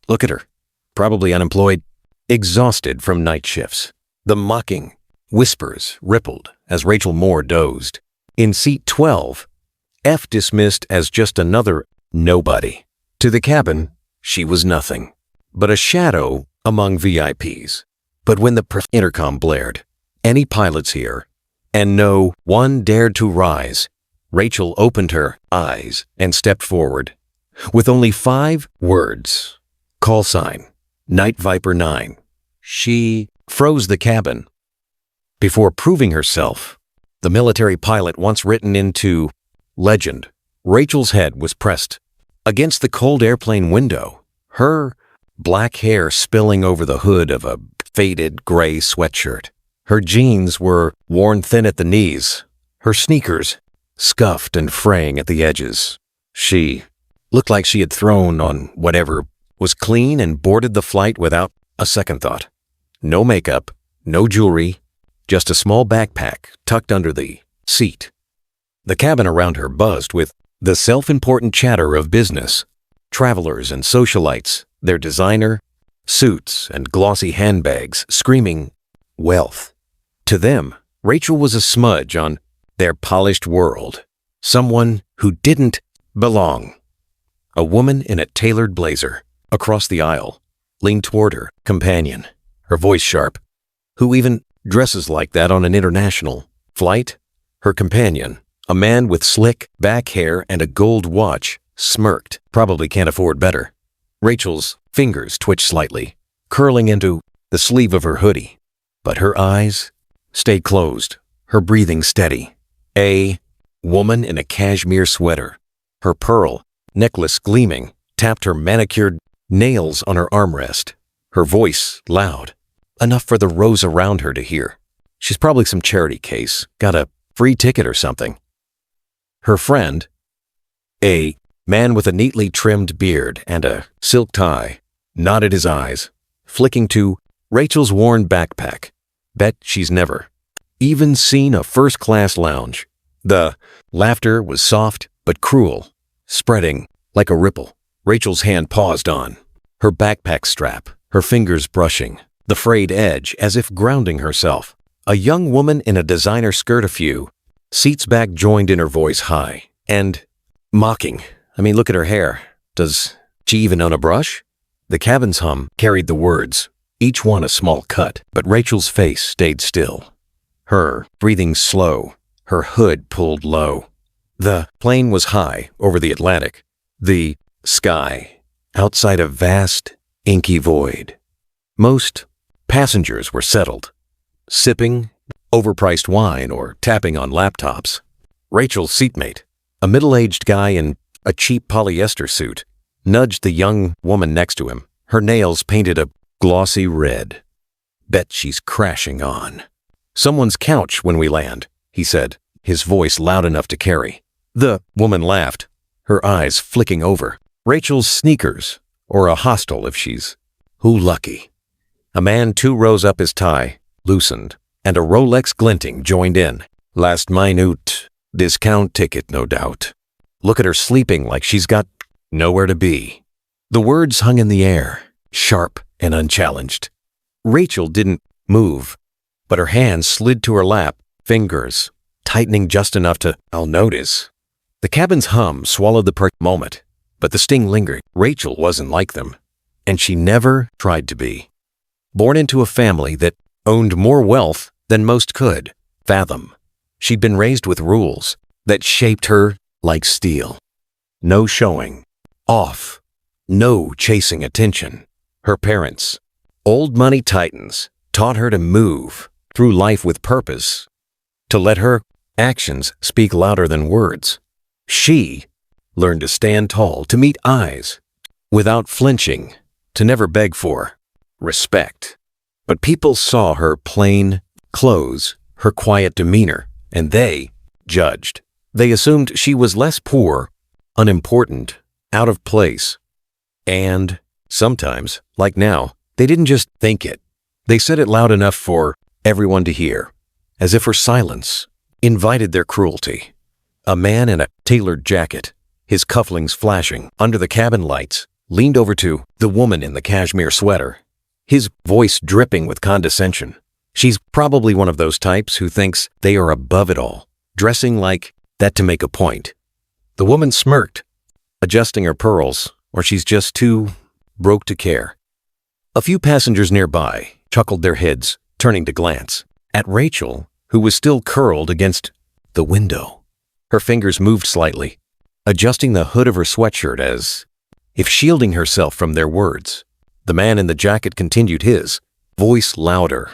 Look at her. Probably unemployed, exhausted from night shifts. The mocking whispers rippled as Rachel Moore dozed. In seat 12, F dismissed as just another nobody. To the cabin, she was nothing but a shadow among VIPs. But when the intercom blared, "Any pilots here?" and no one dared to rise, Rachel opened her eyes and stepped forward. With only 5 words, call sign, Night Viper 9, she froze the cabin. Before proving herself, the military pilot once written into legend, Rachel's head was pressed against the cold airplane window, her black hair spilling over the hood of a faded gray sweatshirt. Her jeans were worn thin at the knees, her sneakers scuffed and fraying at the edges. She looked like she had thrown on whatever was clean and boarded the flight without a second thought. No makeup, no jewelry, just a small backpack tucked under the seat. The cabin around her buzzed with the self-important chatter of business, travelers and socialites, their designer suits and glossy handbags screaming wealth. To them, Rachel was a smudge on their polished world, someone who didn't belong. A woman in a tailored blazer across the aisle leaned toward her companion, her voice sharp. Who even dresses like that on an international flight? Her companion, a man with slick back hair and a gold watch, smirked. Probably can't afford better. Rachel's fingers twitched slightly, curling into the sleeve of her hoodie, but her eyes stayed closed, her breathing steady. A woman in a cashmere sweater, her pearl necklace gleaming, tapped her manicured nails on her armrest, her voice loud, enough for the rows around her to hear. She's probably some charity case, got a free ticket or something. Her friend, a man with a neatly trimmed beard and a silk tie, nodded his eyes, flicking to Rachel's worn backpack. Bet she's never even seen a first-class lounge. The laughter was soft but cruel, spreading like a ripple. Rachel's hand paused on her backpack strap, her fingers brushing the frayed edge as if grounding herself. A young woman in a designer skirt, a few seats back, joined in, her voice high and mocking. I mean, look at her hair. Does she even own a brush? The cabin's hum carried the words, each one a small cut, but Rachel's face stayed still. Her breathing slow, her hood pulled low. The plane was high over the Atlantic, the sky outside a vast, inky void. Most passengers were settled, sipping overpriced wine or tapping on laptops. Rachel's seatmate, a middle-aged guy in a cheap polyester suit, nudged the young woman next to him, her nails painted a glossy red. Bet she's crashing on someone's couch when we land, he said, his voice loud enough to carry. The woman laughed, her eyes flicking over Rachel's sneakers, or a hostel if she's who lucky. A man 2 rows up, his tie loosened, and a Rolex glinting, joined in. Last minute discount ticket, no doubt. Look at her sleeping like she's got nowhere to be. The words hung in the air, sharp and unchallenged. Rachel didn't move, but her hands slid to her lap, fingers tightening just enough to, I'll notice. The cabin's hum swallowed the moment, but the sting lingered. Rachel wasn't like them, and she never tried to be. Born into a family that owned more wealth than most could fathom, she'd been raised with rules that shaped her like steel. No showing off, no chasing attention. Her parents, old money titans, taught her to move through life with purpose, to let her actions speak louder than words. She learned to stand tall, to meet eyes without flinching, to never beg for respect. But people saw her plain clothes, her quiet demeanor, and they judged. They assumed she was less poor, unimportant, out of place. And sometimes, like now, they didn't just think it. They said it loud enough for everyone to hear, as if her silence invited their cruelty. A man in a tailored jacket, his cufflinks flashing under the cabin lights, leaned over to the woman in the cashmere sweater, his voice dripping with condescension. She's probably one of those types who thinks they are above it all, dressing like that to make a point. The woman smirked, adjusting her pearls, or she's just too broke to care. A few passengers nearby chuckled their heads, turning to glance at Rachel, who was still curled against the window. Her fingers moved slightly, adjusting the hood of her sweatshirt as if shielding herself from their words. The man in the jacket continued, his voice louder.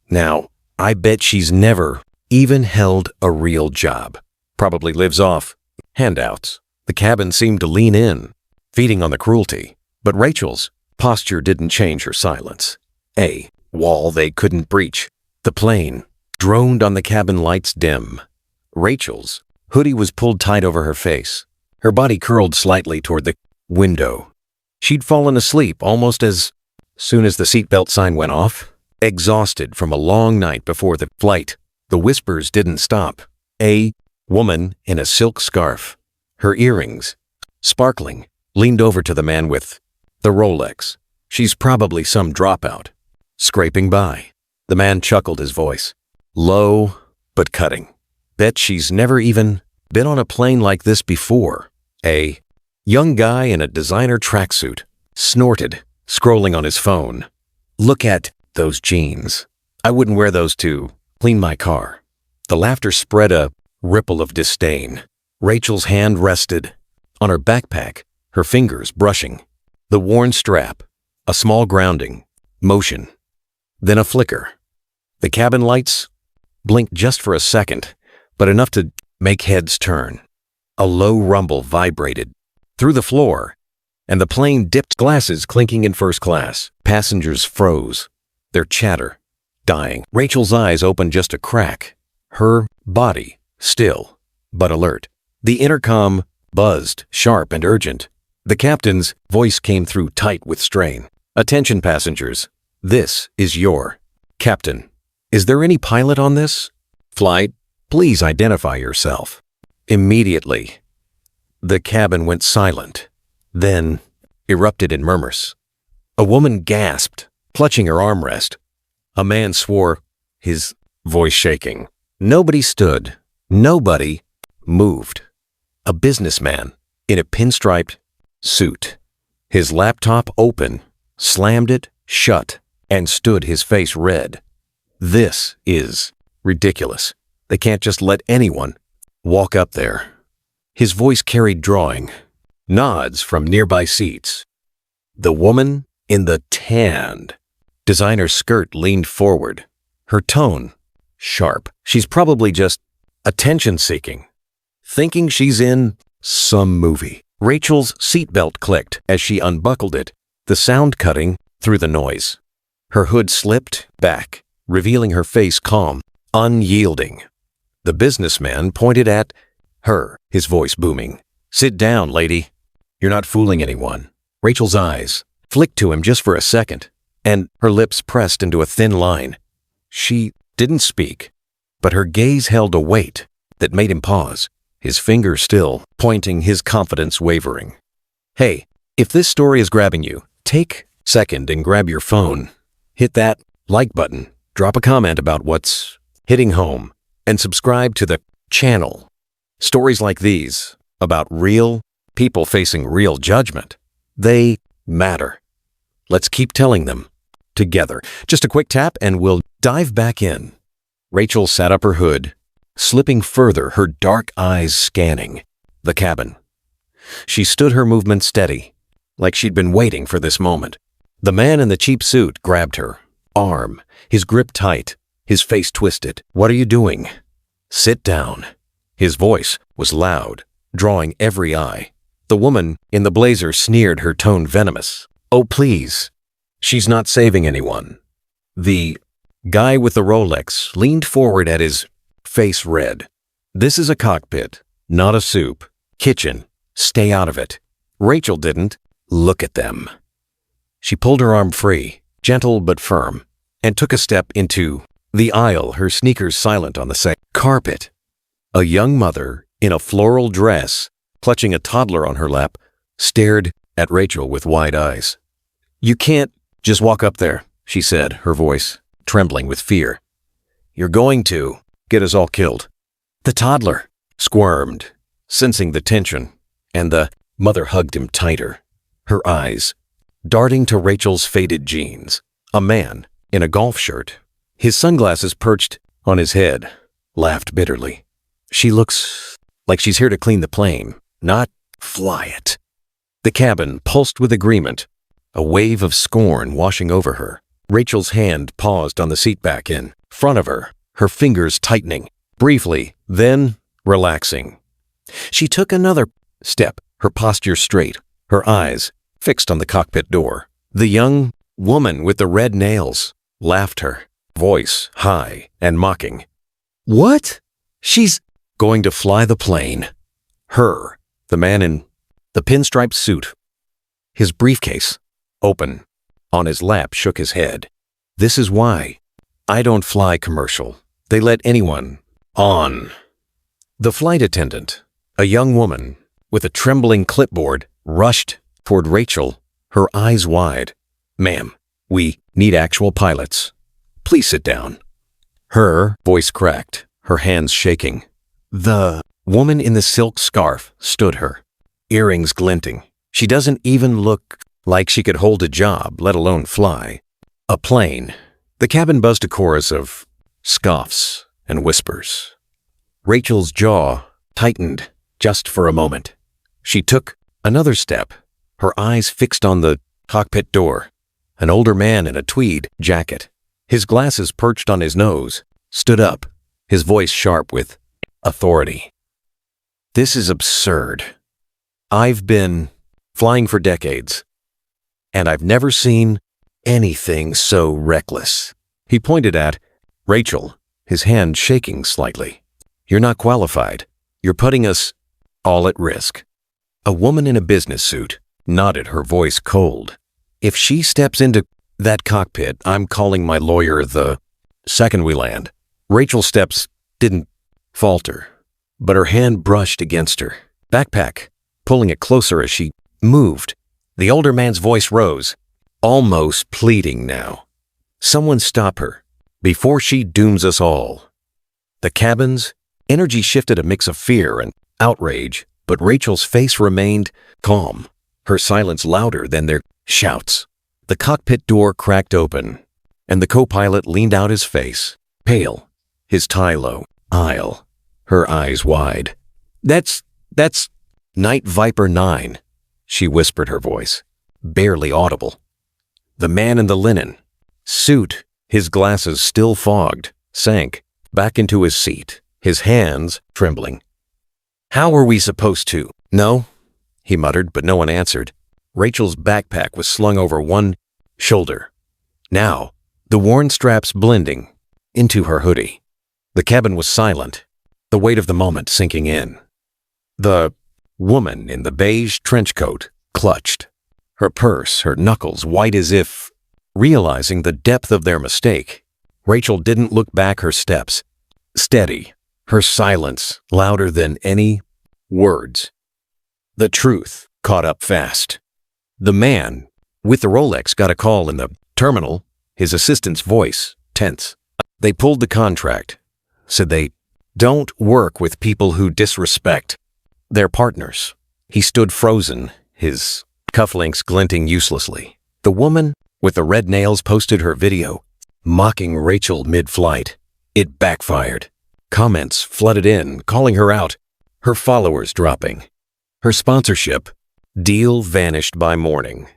Now, I bet she's never even held a real job. Probably lives off handouts. The cabin seemed to lean in, feeding on the cruelty. But Rachel's posture didn't change her silence. A wall they couldn't breach. The plane droned on the cabin lights dim. Rachel's hoodie was pulled tight over her face. Her body curled slightly toward the window. She'd fallen asleep almost as soon as the seatbelt sign went off. Exhausted from a long night before the flight, the whispers didn't stop. A woman in a silk scarf, her earrings sparkling, leaned over to the man with the Rolex. She's probably some dropout, scraping by. The man chuckled, his voice low but cutting. Bet she's never even been on a plane like this before. A young guy in a designer tracksuit snorted, scrolling on his phone. Look at those jeans. I wouldn't wear those to clean my car. The laughter spread a ripple of disdain. Rachel's hand rested on her backpack, her fingers brushing the worn strap, a small grounding motion, then a flicker. The cabin lights blinked just for a second, but enough to make heads turn. A low rumble vibrated through the floor, and the plane dipped, glasses clinking in first class. Passengers froze, their chatter dying. Rachel's eyes opened just a crack, her body still but alert. The intercom buzzed, sharp and urgent. The captain's voice came through tight with strain. Attention passengers, this is your captain. Is there any pilot on this flight? Please identify yourself. Immediately, the cabin went silent, then erupted in murmurs. A woman gasped, clutching her armrest. A man swore, his voice shaking. Nobody stood. Nobody moved. A businessman in a pinstriped suit, his laptop open, slammed it shut, and stood, his face red. This is ridiculous. They can't just let anyone walk up there. His voice carried drawing, nods from nearby seats. The woman in the tanned designer skirt leaned forward, her tone sharp. She's probably just attention-seeking, thinking she's in some movie. Rachel's seatbelt clicked as she unbuckled it, the sound cutting through the noise. Her hood slipped back, revealing her face calm, unyielding. The businessman pointed at her, his voice booming. Sit down, lady. You're not fooling anyone. Rachel's eyes flicked to him just for a second, and her lips pressed into a thin line. She didn't speak, but her gaze held a weight that made him pause, his finger still pointing, his confidence wavering. Hey, if this story is grabbing you, take a second and grab your phone. Hit that like button, drop a comment about what's hitting home, and subscribe to the channel. Stories like these, about real people facing real judgment, they matter. Let's keep telling them together. Just a quick tap and we'll dive back in. Rachel sat up her hood, slipping further, her dark eyes scanning the cabin. She stood, her movement steady, like she'd been waiting for this moment. The man in the cheap suit grabbed her arm, his grip tight, his face twisted. What are you doing? Sit down. His voice was loud, drawing every eye. The woman in the blazer sneered, her tone venomous. Oh, please. She's not saving anyone. The guy with the Rolex leaned forward, at his face red. This is a cockpit, not a soup kitchen. Stay out of it. Rachel didn't look at them. She pulled her arm free, gentle but firm, and took a step into the aisle, her sneakers silent on the carpet. A young mother in a floral dress, clutching a toddler on her lap, stared at Rachel with wide eyes. "You can't just walk up there," she said, her voice trembling with fear. "You're going to get us all killed." The toddler squirmed, sensing the tension, and the mother hugged him tighter, her eyes darting to Rachel's faded jeans. A man in a golf shirt, his sunglasses perched on his head, laughed bitterly. "She looks like she's here to clean the plane, not fly it." The cabin pulsed with agreement, a wave of scorn washing over her. Rachel's hand paused on the seat back in front of her, her fingers tightening, briefly, then relaxing. She took another step, her posture straight, her eyes fixed on the cockpit door. The young woman with the red nails laughed, her voice high and mocking. "What? She's going to fly the plane." Her, the man in the pinstripe suit, his briefcase open on his lap, shook his head. "This is why I don't fly commercial. They let anyone on." The flight attendant, a young woman with a trembling clipboard, rushed toward Rachel, her eyes wide. "Ma'am, we need actual pilots. Please sit down." Her voice cracked, her hands shaking. The woman in the silk scarf stood her, earrings glinting. She doesn't even look like she could hold a job, let alone fly a plane. The cabin buzzed a chorus of scoffs and whispers. Rachel's jaw tightened just for a moment. She took another step, her eyes fixed on the cockpit door. An older man in a tweed jacket, his glasses perched on his nose, stood up, his voice sharp with authority. "This is absurd. I've been flying for decades, and I've never seen anything so reckless." He pointed at Rachel, his hand shaking slightly. "You're not qualified. You're putting us all at risk." A woman in a business suit nodded, her voice cold. "If she steps into that cockpit, I'm calling my lawyer the second we land." Rachel's steps didn't falter, but her hand brushed against her backpack, pulling it closer as she moved. The older man's voice rose, almost pleading now. "Someone stop her before she dooms us all." The cabin's energy shifted, a mix of fear and outrage, but Rachel's face remained calm, her silence louder than their shouts. The cockpit door cracked open, and the co-pilot leaned out, his face pale, his tie low, aisle, her eyes wide. That's Night Viper 9, she whispered, her voice barely audible. The man in the linen suit, his glasses still fogged, sank back into his seat, his hands trembling. "How are we supposed to?" "No," he muttered, but no one answered. Rachel's backpack was slung over one shoulder, now the worn straps blending into her hoodie. The cabin was silent, the weight of the moment sinking in. The woman in the beige trench coat clutched her purse, her knuckles white as if realizing the depth of their mistake. Rachel didn't look back, her steps steady, her silence louder than any words. The truth caught up fast. The man with the Rolex got a call in the terminal, his assistant's voice tense. "They pulled the contract, said they don't work with people who disrespect their partners." He stood frozen, his cufflinks glinting uselessly. The woman with the red nails posted her video, mocking Rachel mid-flight. It backfired. Comments flooded in, calling her out, her followers dropping. Her sponsorship deal vanished by morning.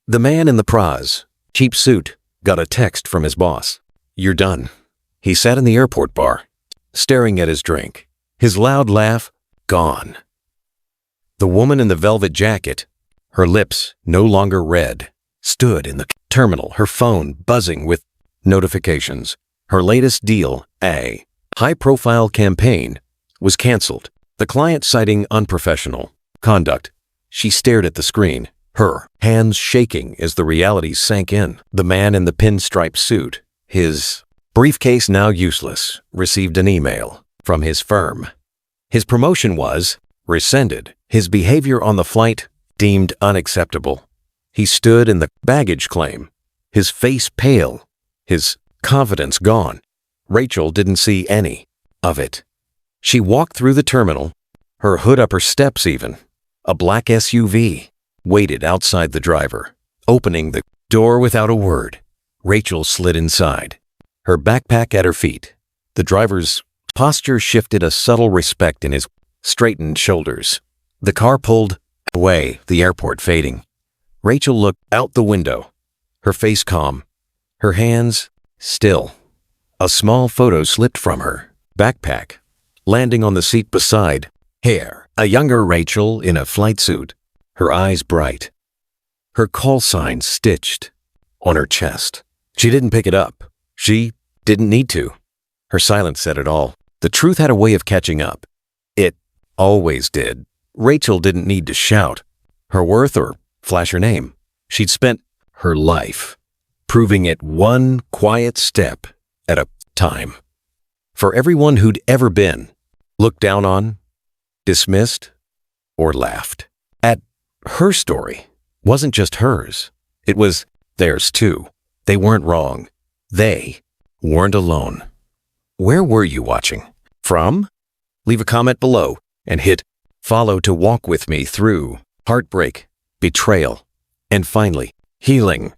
The man in the Praz, cheap suit, got a text from his boss. "You're done." He sat in the airport bar, staring at his drink, his loud laugh gone. The woman in the velvet jacket, her lips no longer red, stood in the terminal, her phone buzzing with notifications. Her latest deal, a high-profile campaign, was canceled, the client citing unprofessional conduct. She stared at the screen, her hands shaking as the reality sank in. The man in the pinstripe suit, his briefcase now useless, received an email from his firm. His promotion was rescinded, his behavior on the flight deemed unacceptable. He stood in the baggage claim, his face pale, his confidence gone. Rachel didn't see any of it. She walked through the terminal, her hood up her steps even. A black SUV waited outside the driver, opening the door without a word. Rachel slid inside, her backpack at her feet. The driver's posture shifted, a subtle respect in his straightened shoulders. The car pulled away, the airport fading. Rachel looked out the window, her face calm, her hands still. A small photo slipped from her backpack, landing on the seat beside her. A younger Rachel in a flight suit, her eyes bright, her call sign stitched on her chest. She didn't pick it up. She didn't need to. Her silence said it all. The truth had a way of catching up. It always did. Rachel didn't need to shout her worth or flash her name. She'd spent her life proving it one quiet step at a time. For everyone who'd ever been looked down on, dismissed, or laughed at, her story wasn't just hers. It was theirs too. They weren't wrong. They weren't alone. Where were you watching from? Leave a comment below and hit follow to walk with me through heartbreak, betrayal, and finally, healing.